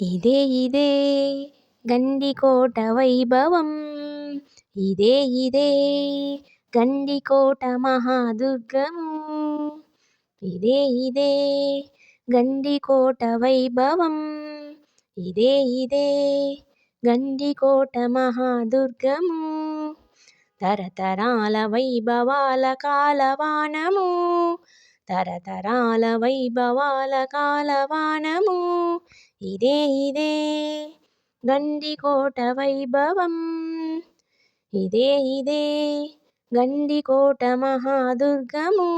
ఇదే ఇదే గండికోట వైభవం, ఇదే ఇదే గండికోట మహాదుర్గము, ఇదే ఇదే గండికోట వైభవం, ఇదే ఇదే గండికోట మహాదుర్గము. తరతరాల వైభవాల కాలవానము, తరతరాల వైభవాల కాలవానము, ఇదే ఇదే గండికోట వైభవం, ఇదే ఇదే గండికోట మహాదుర్గము.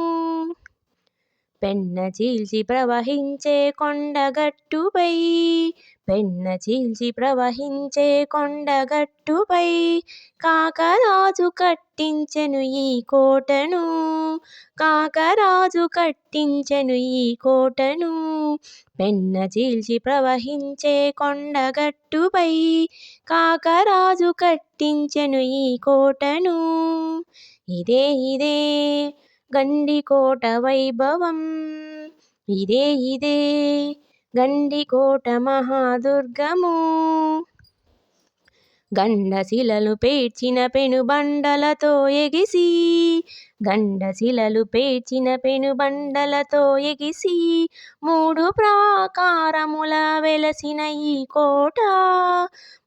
పెన్న చీల్చి ప్రవహించే కొండగట్టుపై, పెన్న చీల్చి ప్రవహించే కొండగట్టుపై కాకరాజు కట్టించెను ఈ కోటను, కాకరాజు కట్టించెను ఈ కోటను. పెన్న చీల్చి ప్రవహించే కొండగట్టుపై కాకరాజు కట్టించెను ఈ కోటను, ఇదే ఇదే గండికోట వైభవం, ఇదే ఇదే గండికోట మహాదుర్గము. గండశిలలు పేర్చిన పెనుబండలతో ఎగిసి, గండశిలలు పేర్చిన పెనుబండలతో ఎగిసి మూడు ప్రాకారముల వెలసిన ఈ కోట,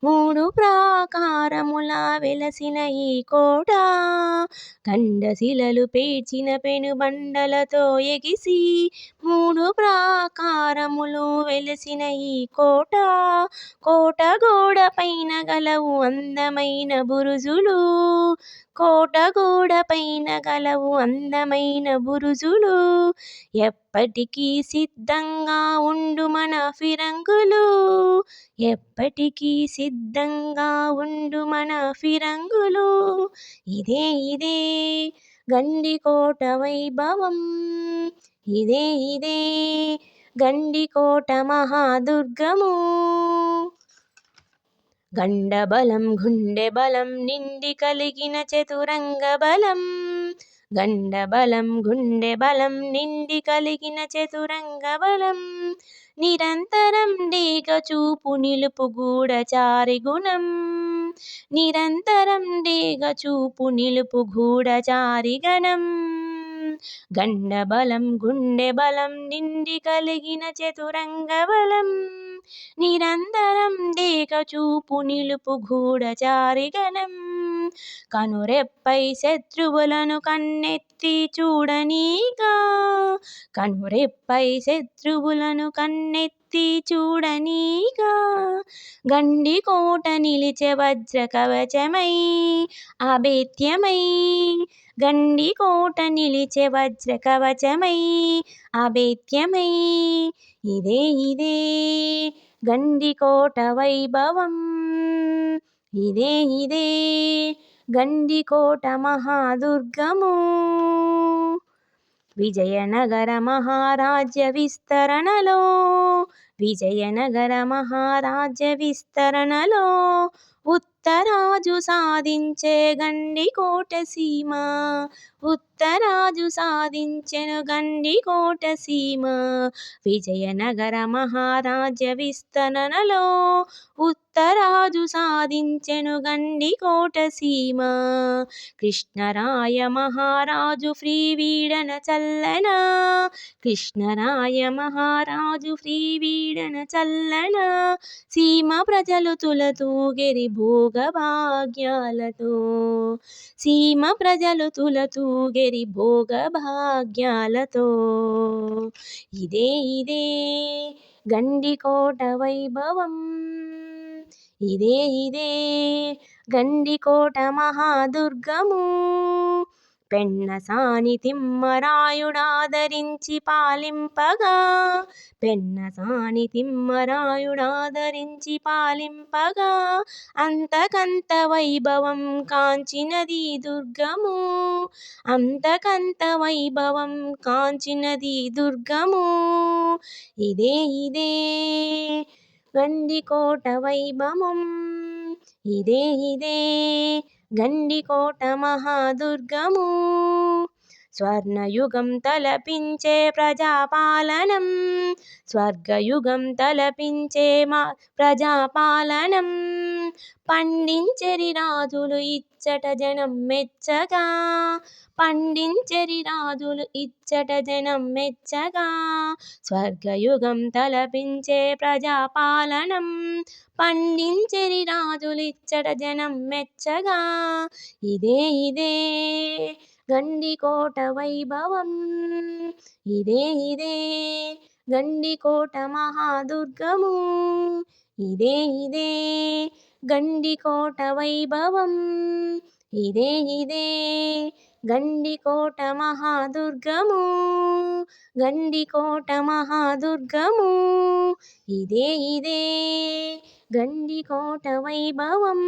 మూడు ప్రాకారముల వెలసిన ఈ కోట. గండశిలలు పేర్చిన పెనుబండలతో ఎగిసి మూడు ప్రాకారములు వెలసిన ఈ కోట, కోట గోడ పైన గలవు అందమైన బురుజులు, కోట గోడ పైన గలవు అందమైన బురుజులు. ఎప్పటికీ సిద్ధంగా ఉండు మన ఫిరంగులు, ఎప్పటికీ సిద్ధంగా ఉండు మన ఫిరంగులు, ఇదే ఇదే గండికోట వైభవం, ఇదే ఇదే గండికోట మహాదుర్గము. గండబలం గుండె బలం నిండి కలిగిన చతురంగ బలం, గండబలం గుండె బలం నిండి కలిగిన చతురంగ బలం. నిరంతరం డేగ చూపు నిలుపు గూఢచారి గుణం, నిరంతరం డేగ చూపు నిలుపు గూఢచారి గణం. గండబలం గుండె బలం నిండి కలిగిన చతురంగ బలం, నిరంతరం డేగ చూపు నిలుపు గూఢచారి గణం. కనురెప్పై శత్రువులను కన్నెత్తి చూడనీగా, కనురెప్పై శత్రువులను కన్నెత్తి చూడనీగా గండికోట నిలిచే వజ్ర కవచమై అభేద్యమై, గండికోట నిలిచే వజ్ర కవచమై అభేద్యమై, ఇదే ఇదే గండికోట వైభవం, ఇదే ఇదే గండికోట మహాదుర్గము. విజయనగర మహారాజ్య విస్తరణలో, విజయనగర మహారాజ్య విస్తరణలో ఉత్తరాజు సాధించే గండికోట సీమ, ఉత్తరాజు సాధించెను గండికోట సీమ. విజయనగర మహారాజ్య విస్తరణలో ఉత్తరాజు సాధించెను గండికోట సీమ. కృష్ణరాయ మహారాజు ఫ్రీవీడన చల్లన, కృష్ణరాయ మహారాజు ఫ్రీవీడన చల్లన సీమ ప్రజలు తులతూగెరి భోగభాగ్యాలతో, సీమ ప్రజలు తులతూగెరి భోగభాగ్యాలతో, ఇదే ఇదే గండికోట వైభవం, ఇదే ఇదే గండికోట మహాదుర్గము. పెన్నసాని తిమ్మరాయుడాదరించి పాలింపగా, పెన్నసాని తిమ్మరాయుడాదరించి పాలింపగా అంతకంత వైభవం కాంచినది దుర్గము, అంతకంత వైభవం కాంచినది దుర్గము, ఇదే ఇదే గండికోట వైభవం, ఇదే ఇదే గండికోట మహాదుర్గము. స్వర్ణయుగం తలపించే ప్రజాపాలనం స్వర్గయుగం తలపించే మా ప్రజాపాలనం పండించెరి రాజులు ఇచ్చట జనం మెచ్చగా పండించెరి రాజులు ఇచ్చట జనం మెచ్చగా స్వర్గయుగం తలపించే ప్రజాపాలనం పండించెరి రాజులిచ్చట జనం మెచ్చగా ఇదే గండికోట వైభవం ఇదే గండికోట మహాదుర్గము ఇదే గండికోట వైభవం ఇదే గండికోట మహాదుర్గము గండికోట మహాదుర్గము ఇదే గండికోట వైభవం.